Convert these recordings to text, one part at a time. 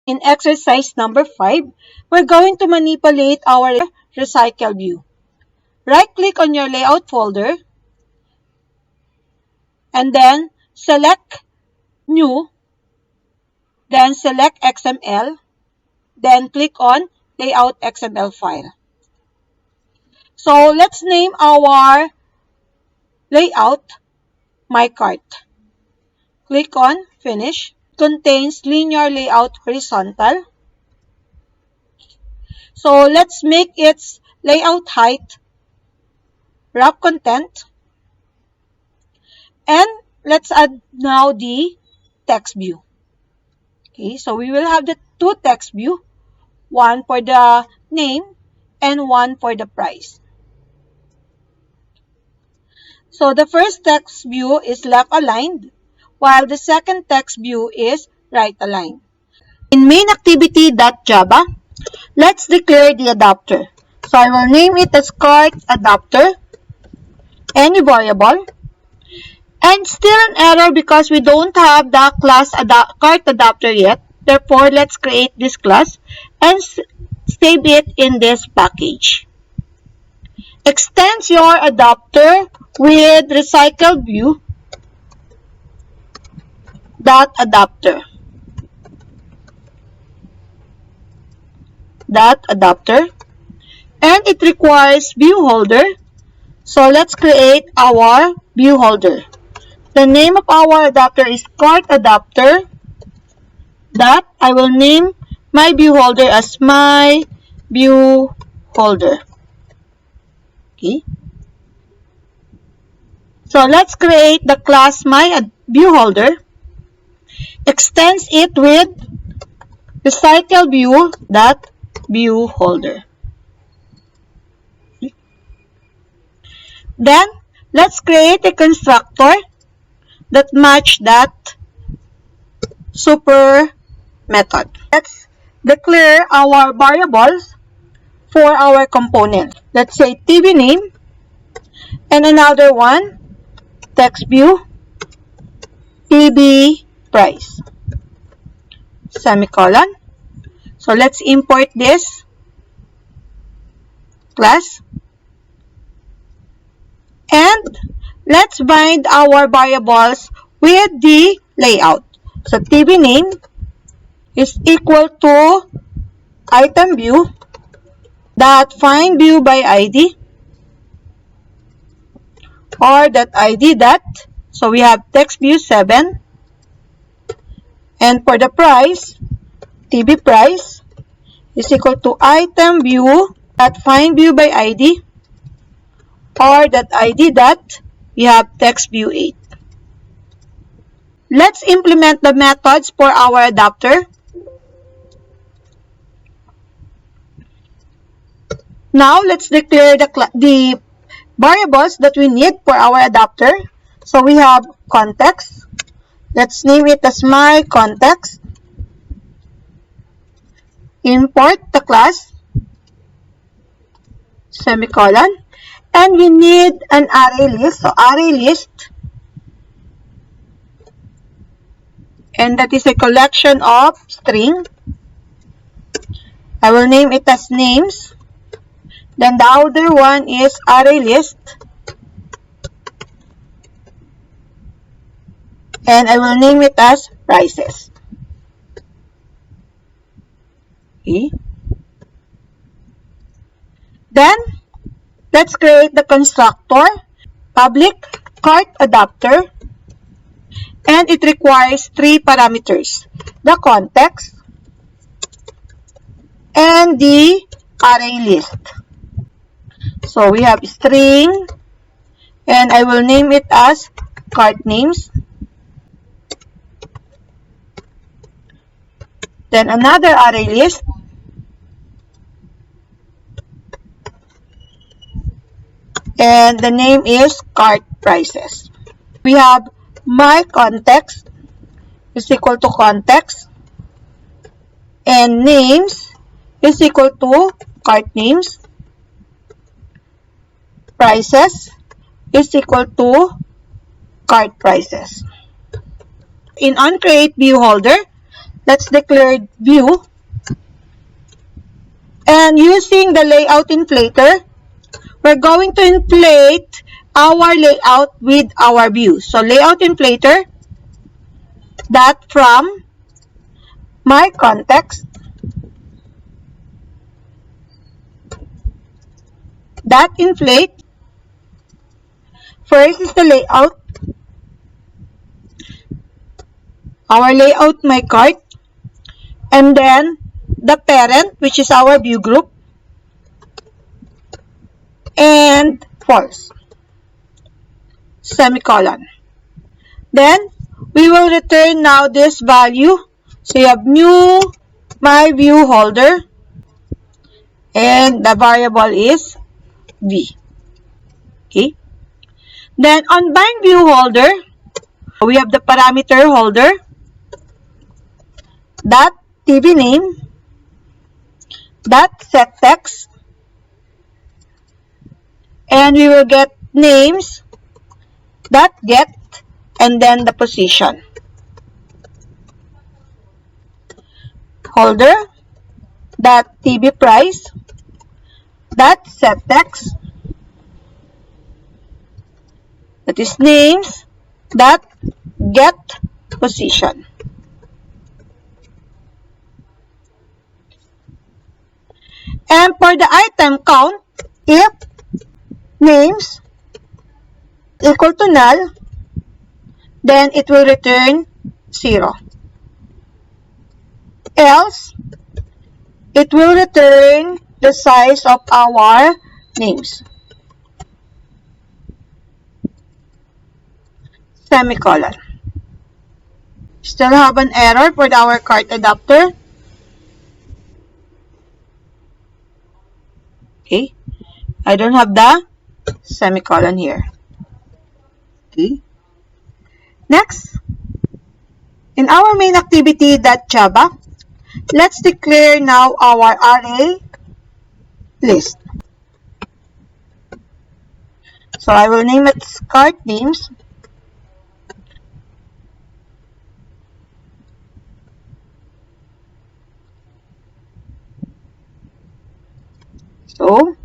In exercise number 5, we're going to manipulate our recycle view. Right-click on your layout folder and then select New, then select XML, then click on Layout XML file. So let's name our layout My Cart. Click on Finish. Contains linear layout horizontal. So let's make its layout height wrap content. And let's add now the text view. Okay, so we will have the two text view, one for the name and one for the price. So the first text view is left aligned, while the second text view is right aligned. In main activity.java, let's declare the adapter. So I will name it as cart adapter, any variable. And still an error because we don't have the class cart adapter yet. Therefore, let's create this class and save it in this package. Extend your adapter with RecyclerView adapter. And it requires view holder. So let's create our view holder. The name of our adapter is cart adapter. I will name my view holder as my view holder. Okay. So let's create the class my view holder. Extends it with RecyclerView view holder. Okay. Then let's create a constructor that match that super method. Let's declare our variables for our component. Let's say TV name and another one text view TV price semicolon. So let's import this class and let's bind our variables with the layout. So TV name is equal to item view find view by ID or ID so we have text view 7, and for the price TV price is equal to item view find view by ID or ID we have text view 8. Let's implement the methods for our adapter. Now let's declare the variables that we need for our adapter. So we have context. Let's name it as my context. Import the class semicolon. And we need an array list. So array list. And that is a collection of string. I will name it as names. Then the other one is array list. And I will name it as prices. Okay. Then, let's create the constructor, public cart adapter, and it requires 3 parameters. The context and the array list. So we have string and I will name it as cart names. Then another array list. And the name is cart prices. We have my context is equal to context and names is equal to cart names. Prices is equal to cart prices. In onCreate view holder, let's declare view. And using the layout inflator, we're going to inflate our layout with our view. So layout inflator, that from my context, that inflate, first is the layout, our layout my cart, and then the parent, which is our view group, and false, semicolon. Then we will return now this value. So you have new my view holder, and the variable is v. Okay. Then on bind view holder, we have the parameter holder, that TV name, that set text, and we will get names, that get, and then the position. Holder, that TV price, that set text, that is names, that get position. And for the item count, if names equal to null, then it will return 0. Else, it will return the size of our names. Semicolon. Still have an error for our cart adapter. Okay. I don't have the semicolon here. Okay. Next, in our main activity.java, let's declare now our array list. So I will name it cart names. So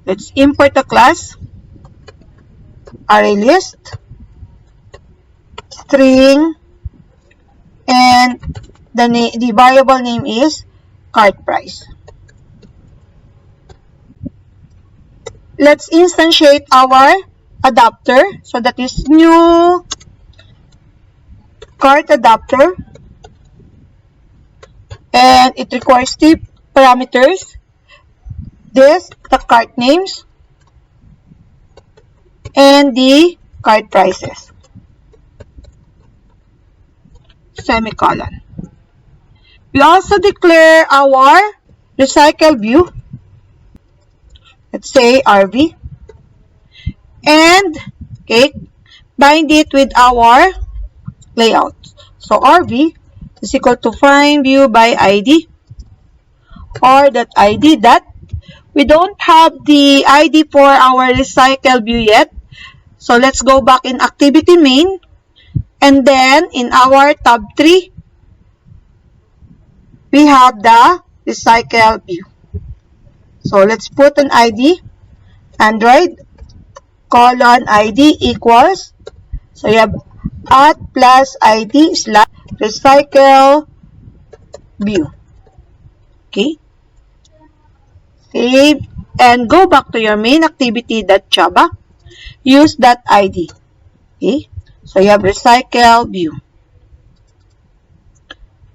let's import the class array list, string, and the variable name is cart price. Let's instantiate our adapter. So that is new cart adapter, and it requires 3 parameters. This, the cart names, and the cart prices. Semicolon. We also declare our RecyclerView. Let's say RV. And okay, bind it with our layout. So RV is equal to find view by ID, or that ID that we don't have the ID for our RecyclerView yet. So let's go back in activity main, and then in our tab 3, we have the RecyclerView. So let's put an ID, Android, colon ID equals, so you have at plus ID slash RecyclerView. Okay. Save and go back to your main activity.java. Use that ID. Okay. So you have RecyclerView.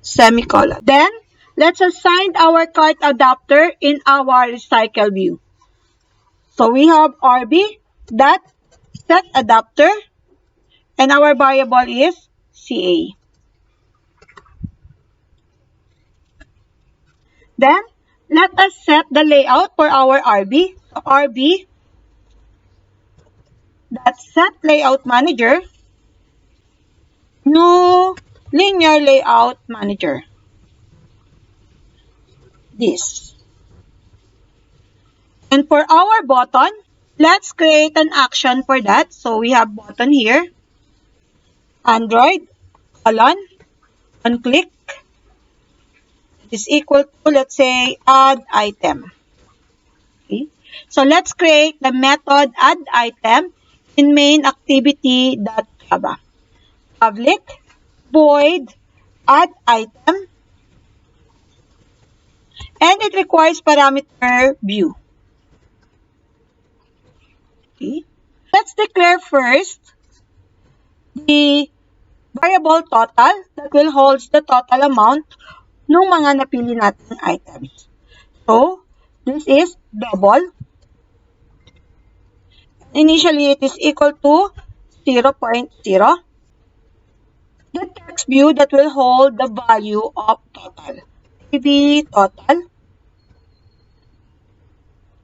Semicolon. Then, let's assign our cart adapter in our RecyclerView. So we have RB that set adapter, and our variable is CA. Then, let us set the layout for our RB. So RB that set layout manager, new linear layout manager. This. And for our button, let's create an action for that. So we have button here, Android, colon, One click is equal to, let's say, add item. Okay. So let's create the method add item in main activity.java. Public void add item, and it requires parameter view. Okay. Let's declare first the variable total that will hold the total amount ng mga napili nating items. So, this is double. Initially, it is equal to 0.0. The text view that will hold the value of total. TV total.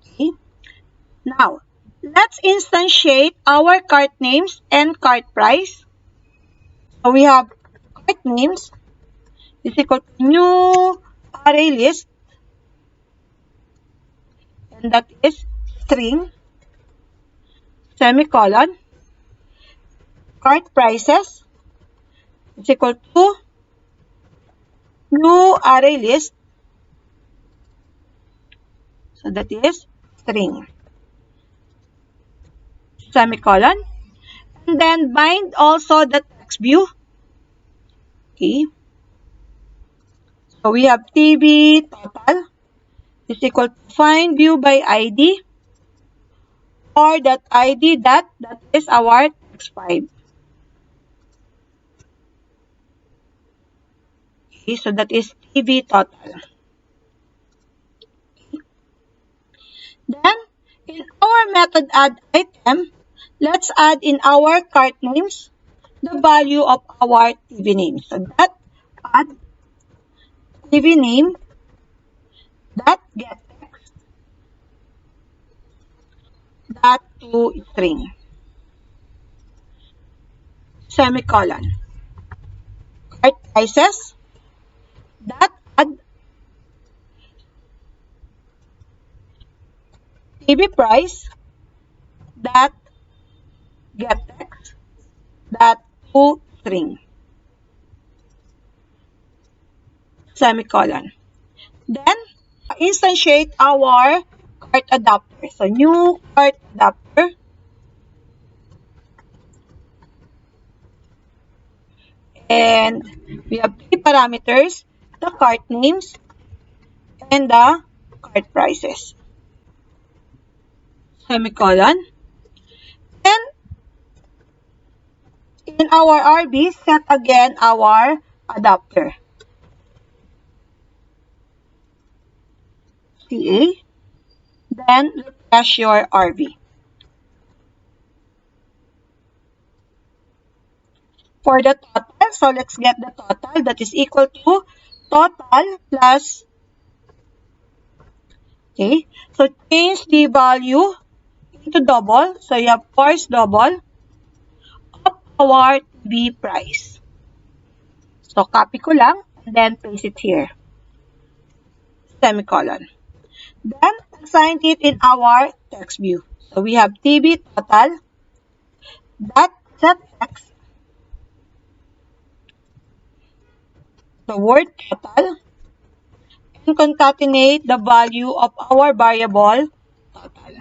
Okay. Now, let's instantiate our cart names and cart price. So, we have cart names is equal to new array list, and that is string, semicolon, cart prices is equal to new array list, so that is string, semicolon, and then bind also the text view. Okay. So we have TV total is equal to find view by ID, or that ID that is our text 5. Okay, so that is TV total. Then, in our method add item, let's add in our cart names the value of our TV name. So that add TV name that get text that to string, semicolon, cart prices that add TV price that get text that to string, semicolon. Then, instantiate our cart adapter. So, new cart adapter, and we have three parameters, the cart names and the cart prices, semicolon. And in our RB, set again our adapter, CA, then refresh your RB. For the total, so let's get the total, that is equal to total plus, okay, so change the value into double, so you have force double of our TV price. So copy ko lang, and then paste it here, semicolon. Then, assign it in our text view. So we have TV total that set text, the word total, and concatenate the value of our variable total.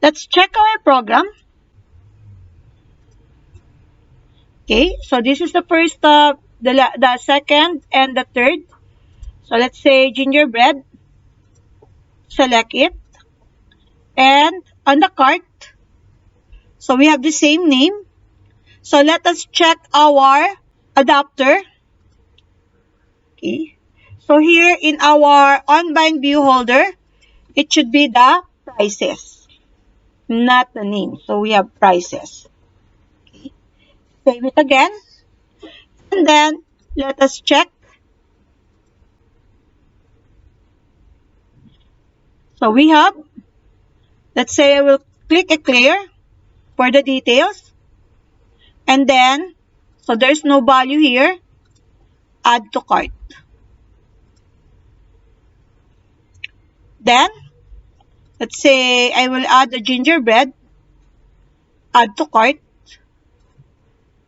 Let's check our program. Okay, so this is the first, the second, and the third. So let's say gingerbread. Select it. And on the cart, so we have the same name. So let us check our adapter. Okay. So here in our on-bind view holder, it should be the prices, not the name. So we have prices. Okay. Save it again. And then let us check. So we have, let's say I will click a clear for the details. And then, so there's no value here, add to cart. Then, let's say I will add the gingerbread, add to cart.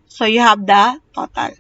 So you have the total.